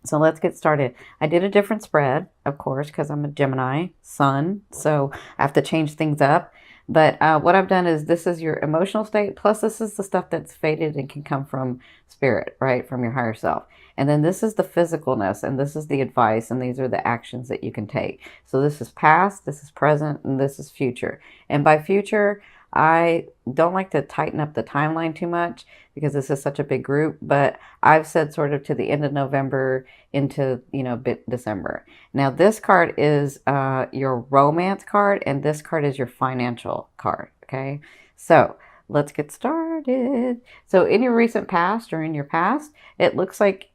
So let's get started. I did a different spread, of course, because I'm a Gemini sun, so I have to change things up. But what I've done is this is your emotional state, plus this is the stuff that's faded and can come from spirit, right? From your higher self. And then this is the physicalness, and this is the advice, and these are the actions that you can take. So this is past, this is present, and this is future. And by future, I don't like to tighten up the timeline too much because this is such a big group, but I've said sort of to the end of November into, bit December. Now this card is your romance card, and this card is your financial card. Okay, so let's get started. So in your recent past or in your past, it looks like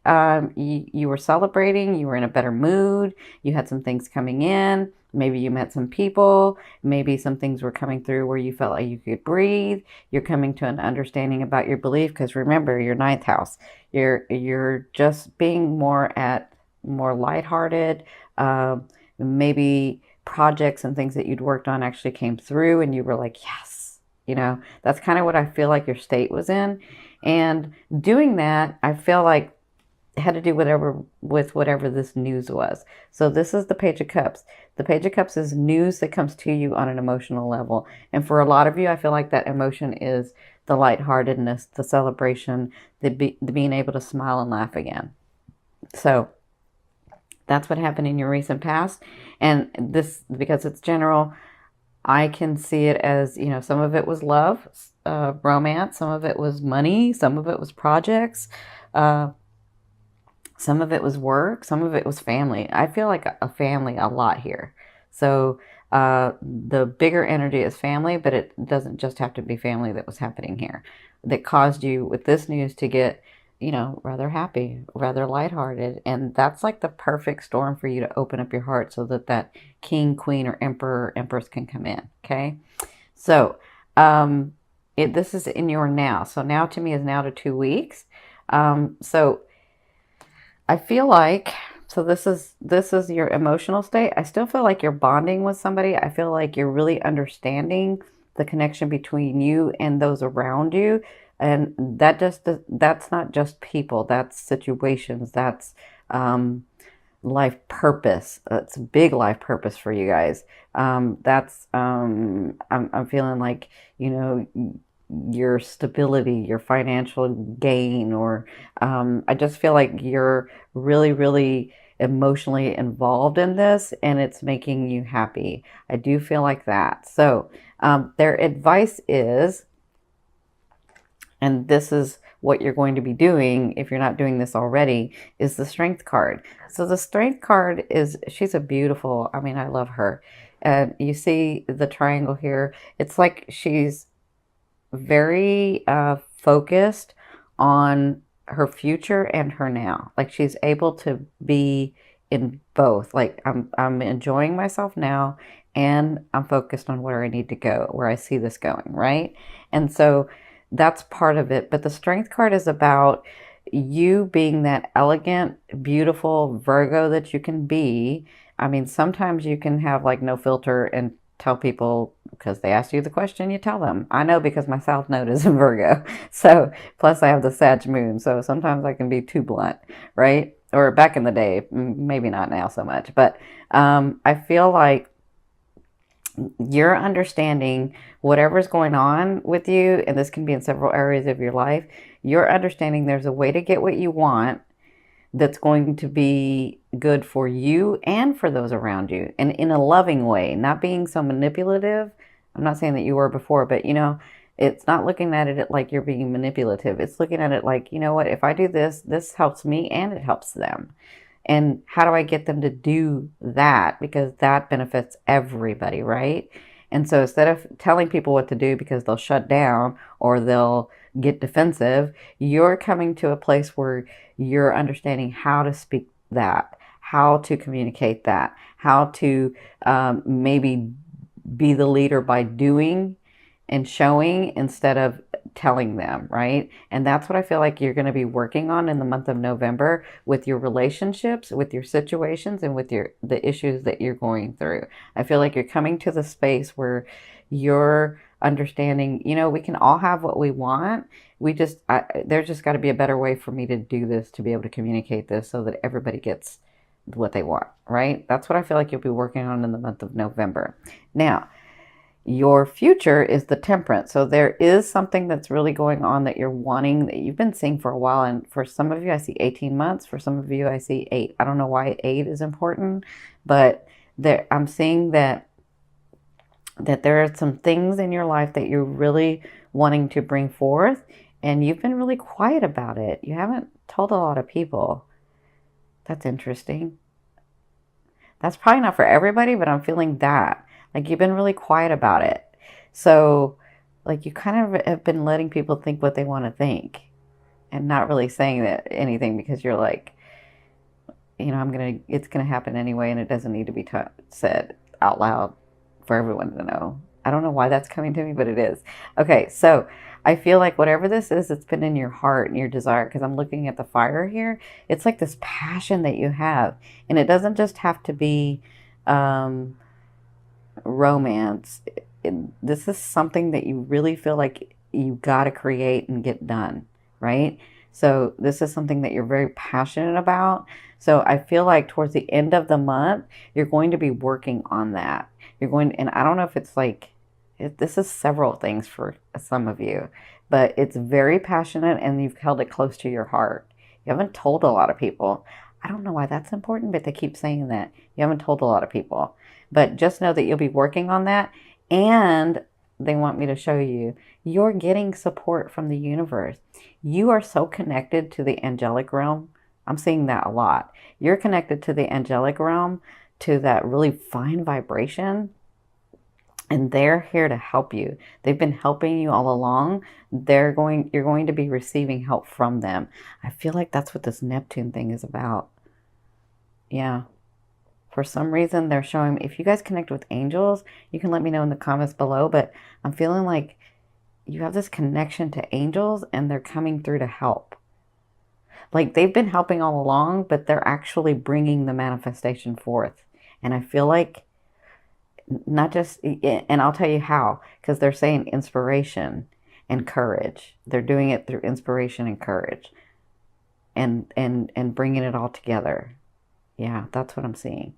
you were celebrating, you were in a better mood, you had some things coming in. Maybe you met some people. Maybe some things were coming through where you felt like you could breathe. You're coming to an understanding about your belief because remember, your ninth house. You're just being more lighthearted. Uh, Maybe projects and things that you'd worked on actually came through, and you were like, yes. That's kind of what I feel like your state was in. And doing that, I feel like had to do whatever this news was. So this is the Page of Cups. The Page of Cups is news that comes to you on an emotional level. And for a lot of you, I feel like that emotion is the lightheartedness, the celebration, the being able to smile and laugh again. So that's what happened in your recent past. And this, because it's general, I can see it as, some of it was love, romance, some of it was money, some of it was projects. Some of it was work, some of it was family. I feel like a family a lot here. So the bigger energy is family, but it doesn't just have to be family that was happening here that caused you with this news to get, rather happy, rather lighthearted. And that's like the perfect storm for you to open up your heart so that that king, queen, or emperor, or empress can come in. Okay. So this is in your now. So now to me is now to 2 weeks. So I feel like so this is your emotional state. I still feel like you're bonding with somebody. I feel like you're really understanding the connection between you and those around you. And that's not just people, that's situations, that's life purpose. It's a big life purpose for you guys. I'm feeling like, you know, your stability, your financial gain, or I just feel like you're really, really emotionally involved in this and it's making you happy. I do feel like that. So their advice is, and this is what you're going to be doing if you're not doing this already, is the strength card. So the strength card is, she's a beautiful, I mean, I love her. And you see the triangle here. It's like she's very focused on her future and her now. Like she's able to be in both. Like I'm enjoying myself now and I'm focused on where I need to go, where I see this going, right? And so that's part of it. But the strength card is about you being that elegant, beautiful Virgo that you can be. I mean, sometimes you can have like no filter and tell people because they ask you the question, you tell them. I know because my South Node is in Virgo. So, plus I have the Sag moon. So sometimes I can be too blunt, right? Or back in the day, maybe not now so much. But I feel like you're understanding whatever's going on with you, and this can be in several areas of your life, you're understanding there's a way to get what you want that's going to be good for you and for those around you, and in a loving way, not being so manipulative. I'm not saying that you were before, but it's not looking at it like you're being manipulative. It's looking at it like, you know what, if I do this, this helps me and it helps them. And how do I get them to do that? Because that benefits everybody, right? And so instead of telling people what to do because they'll shut down or they'll get defensive, you're coming to a place where you're understanding how to speak that, how to communicate that, how to maybe be the leader by doing and showing instead of telling them, right? And that's what I feel like you're going to be working on in the month of November with your relationships, with your situations, and with the issues that you're going through. I feel like you're coming to the space where you're understanding, you know, we can all have what we want. There's just got to be a better way for me to do this, to be able to communicate this so that everybody gets what they want, right? That's what I feel like you'll be working on in the month of November. Now, your future is the temperance. So there is something that's really going on that you're wanting, that you've been seeing for a while. And for some of you, I see 18 months. For some of you, I see 8. I don't know why 8 is important, but I'm seeing that there are some things in your life that you're really wanting to bring forth, and you've been really quiet about it. You haven't told a lot of people. That's interesting. That's probably not for everybody, but I'm feeling that. Like you've been really quiet about it. So, like you kind of have been letting people think what they want to think and not really saying anything because you're like, you know, it's gonna happen anyway, and it doesn't need to be said out loud for everyone to know. I don't know why that's coming to me, but it is. Okay, so I feel like whatever this is, it's been in your heart and your desire, because I'm looking at the fire here. It's like this passion that you have, and it doesn't just have to be romance. This is something that you really feel like you got to create and get done, right? So this is something that you're very passionate about. So I feel like towards the end of the month, you're going to be working on that. And I don't know if it's like, this is several things for some of you, but it's very passionate and you've held it close to your heart. You haven't told a lot of people. I don't know why that's important, but they keep saying that. You haven't told a lot of people. But just know that you'll be working on that. And they want me to show you, you're getting support from the universe. You are so connected to the angelic realm. I'm seeing that a lot. You're connected to the angelic realm, to that really fine vibration. And they're here to help you. They've been helping you all along. You're going to be receiving help from them. I feel like that's what this Neptune thing is about. Yeah. For some reason, they're showing, if you guys connect with angels, you can let me know in the comments below, but I'm feeling like you have this connection to angels and they're coming through to help. Like they've been helping all along, but they're actually bringing the manifestation forth. And I feel like not just, and I'll tell you how, because they're saying inspiration and courage. They're doing it through inspiration and courage and bringing it all together. Yeah, that's what I'm seeing.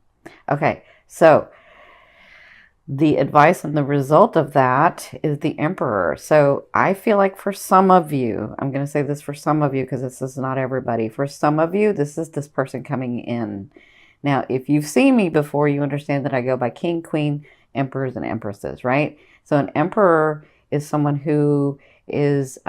Okay, so the advice and the result of that is the Emperor. So I feel like for some of you, I'm going to say this for some of you because this is not everybody. For some of you, this is this person coming in. Now, if you've seen me before, you understand that I go by King, Queen, Emperors, and Empresses, right? So an Emperor is someone who is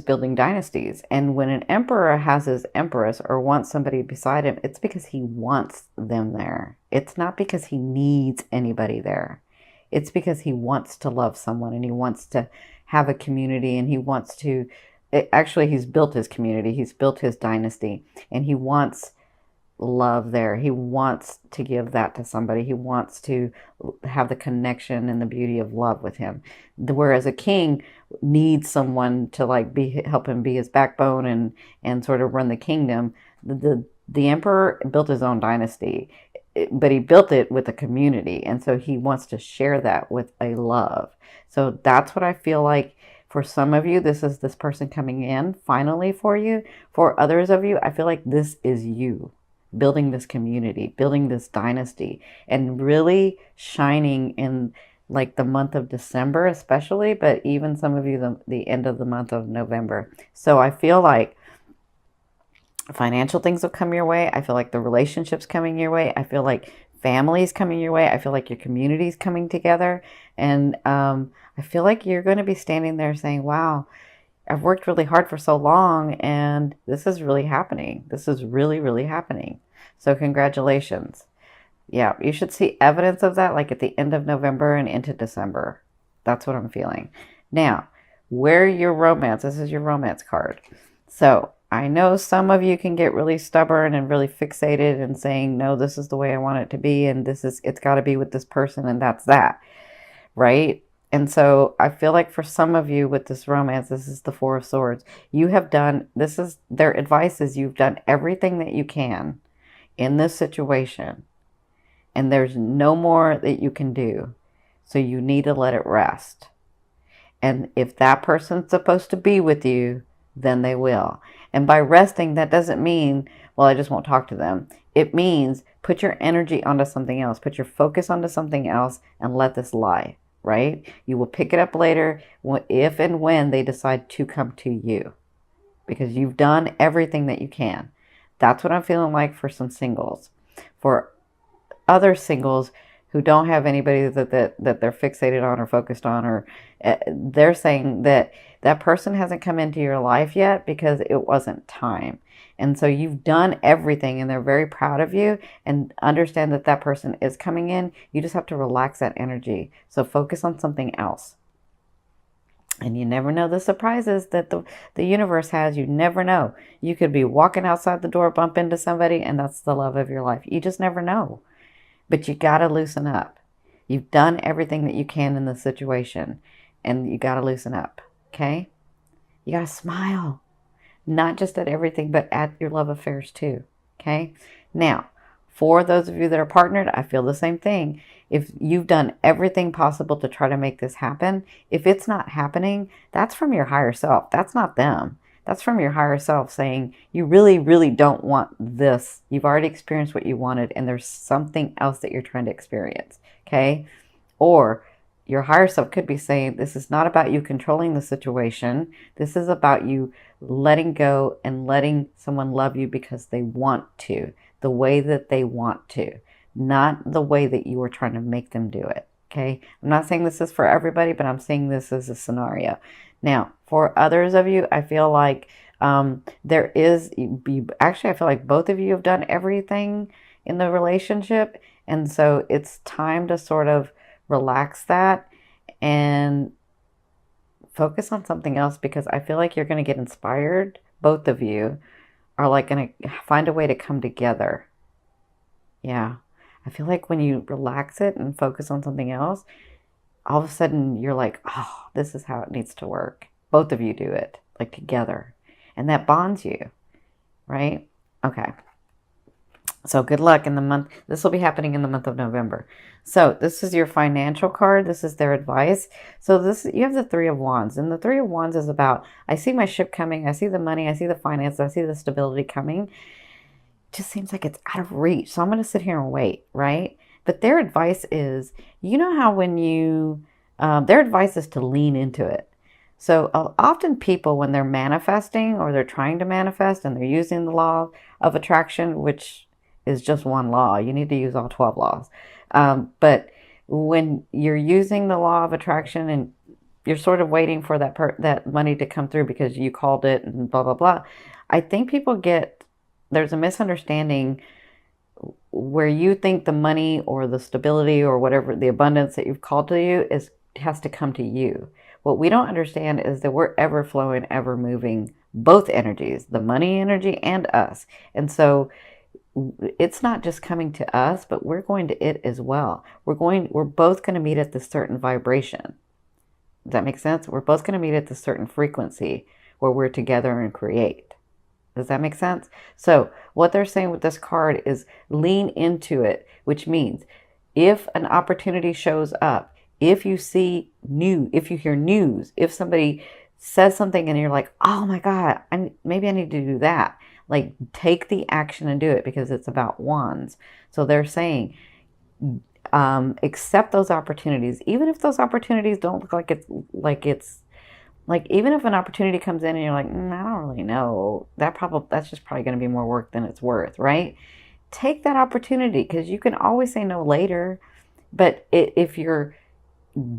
building dynasties. And when an emperor has his empress or wants somebody beside him, it's because he wants them there. It's not because he needs anybody there. It's because he wants to love someone and he wants to have a community and he wants to, actually he's built his community, he's built his dynasty, and he wants love there. He wants to give that to somebody. He wants to have the connection and the beauty of love with him. Whereas a king needs someone to like help him be his backbone and sort of run the kingdom. The emperor built his own dynasty, but he built it with a community, and so he wants to share that with a love. So that's what I feel like. For some of you, this is this person coming in finally for you. For others of you, I feel like this is you building this community, building this dynasty, and really shining in like the month of December especially, but even some of you the end of the month of November. So I feel like financial things will come your way. I feel like the relationships coming your way. I feel like families coming your way. I feel like your community's coming together. And I feel like you're going to be standing there saying, wow, I've worked really hard for so long and this is really happening. This is really, really happening. So congratulations. Yeah, you should see evidence of that like at the end of November and into December. That's what I'm feeling. Now, where your romance, this is your romance card. So I know some of you can get really stubborn and really fixated and saying, no, this is the way I want it to be. And it's got to be with this person and that's that. Right? And so I feel like for some of you with this romance, this is the Four of Swords. You have done, this is their advice is you've done everything that you can in this situation. And there's no more that you can do. So you need to let it rest. And if that person's supposed to be with you, then they will. And by resting, that doesn't mean, well, I just won't talk to them. It means put your energy onto something else, put your focus onto something else, and let this lie, right? You will pick it up later if and when they decide to come to you, because you've done everything that you can. That's what I'm feeling like for some singles. For other singles who don't have anybody that they're fixated on or focused on, or they're saying that that person hasn't come into your life yet because it wasn't time. And so you've done everything and they're very proud of you, and understand that that person is coming in. You just have to relax that energy. So focus on something else. And you never know the surprises that the universe has. You never know. You could be walking outside the door, bump into somebody, and that's the love of your life. You just never know. But you got to loosen up. You've done everything that you can in the situation, and you got to loosen up, okay? You got to smile, not just at everything, but at your love affairs too, okay? Now, for those of you that are partnered, I feel the same thing. If you've done everything possible to try to make this happen, if it's not happening, that's from your higher self. That's not them. That's from your higher self saying, you really, really don't want this. You've already experienced what you wanted, and there's something else that you're trying to experience, okay? Or your higher self could be saying, this is not about you controlling the situation. This is about you letting go and letting someone love you because they want to, the way that they want to, not the way that you are trying to make them do it, okay? I'm not saying this is for everybody, but I'm saying this as a scenario. Now, for others of you, I feel like there is, actually, I feel like both of you have done everything in the relationship. And so it's time to sort of relax that and focus on something else, because I feel like you're going to get inspired. Both of you are like going to find a way to come together. Yeah. I feel like when you relax it and focus on something else, all of a sudden you're like, oh, this is how it needs to work. Both of you do it, like together. And that bonds you, right? Okay. So good luck in the month. This will be happening in the month of November. So this is your financial card. This is their advice. So this, you have the Three of Wands. And the Three of Wands is about, I see my ship coming. I see the money. I see the finance. I see the stability coming. It just seems like it's out of reach. So I'm going to sit here and wait, right? But their advice is, you know how when you, their advice is to lean into it. So often people, when they're manifesting or they're trying to manifest and they're using the law of attraction, which is just one law, you need to use all 12 laws. But when you're using the law of attraction and you're sort of waiting for that money to come through because you called it and blah, blah, blah. I think people there's a misunderstanding where you think the money or the stability or whatever, the abundance that you've called to you has to come to you. What we don't understand is that we're ever flowing, ever moving, both energies, the money energy and us. And so it's not just coming to us, but we're going to it as well. We're both going to meet at this certain vibration. Does that make sense? We're both going to meet at this certain frequency where we're together and create. Does that make sense? So what they're saying with this card is lean into it, which means if an opportunity shows up, if you see news, if you hear news, if somebody says something and you're like, oh my God, maybe I need to do that. Like, take the action and do it, because it's about wands. So they're saying, accept those opportunities, even if those opportunities don't look like even if an opportunity comes in and you're like, I don't really know, that's just probably going to be more work than it's worth, right? Take that opportunity, because you can always say no later. But if you're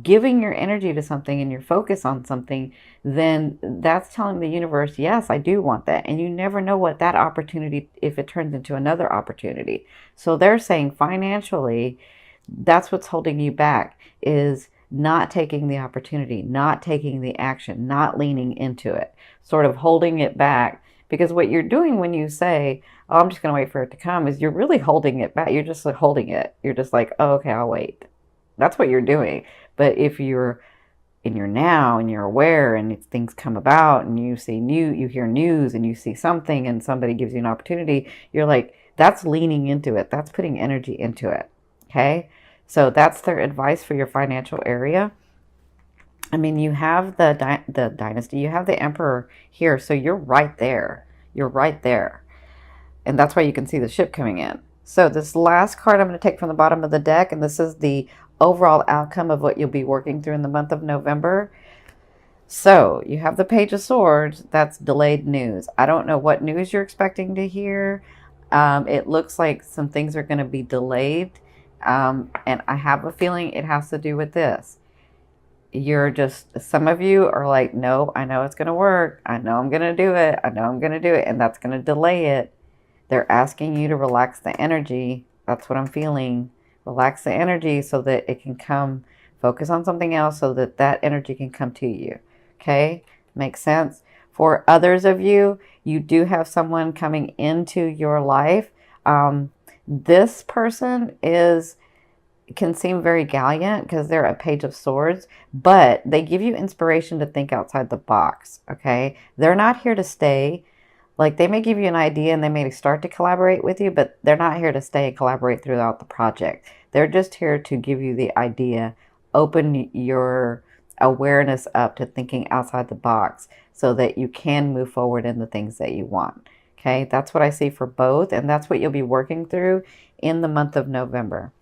giving your energy to something and your focus on something, then that's telling the universe, yes, I do want that. And you never know what that opportunity, if it turns into another opportunity. So they're saying financially, that's what's holding you back, is not taking the opportunity, not taking the action, not leaning into it, sort of holding it back. Because what you're doing when you say, oh, I'm just going to wait for it to come, is you're really holding it back. You're just like holding it. You're just like, oh, okay, I'll wait. That's what you're doing. But if you're in your now and you're aware and things come about and you hear news and you see something and somebody gives you an opportunity, you're like, that's leaning into it. That's putting energy into it. Okay? So that's their advice for your financial area. I mean, you have the dynasty, you have the emperor here, so you're right there. You're right there. And that's why you can see the ship coming in. So this last card I'm going to take from the bottom of the deck, and this is the overall outcome of what you'll be working through in the month of November. So you have the Page of Swords. That's delayed news. I don't know what news you're expecting to hear. It looks like some things are going to be delayed. And I have a feeling it has to do with this. You're just, some of you are like, no, I know it's going to work. I know I'm going to do it. I know I'm going to do it. And that's going to delay it. They're asking you to relax the energy. That's what I'm feeling. Relax the energy so that it can come. Focus on something else so that that energy can come to you. Okay? Makes sense? For others of you, you do have someone coming into your life. This person can seem very gallant because they're a Page of Swords, but they give you inspiration to think outside the box. Okay? They're not here to stay. Like, they may give you an idea and they may start to collaborate with you, but they're not here to stay and collaborate throughout the project. They're just here to give you the idea, open your awareness up to thinking outside the box so that you can move forward in the things that you want. Okay, that's what I see for both, and that's what you'll be working through in the month of November.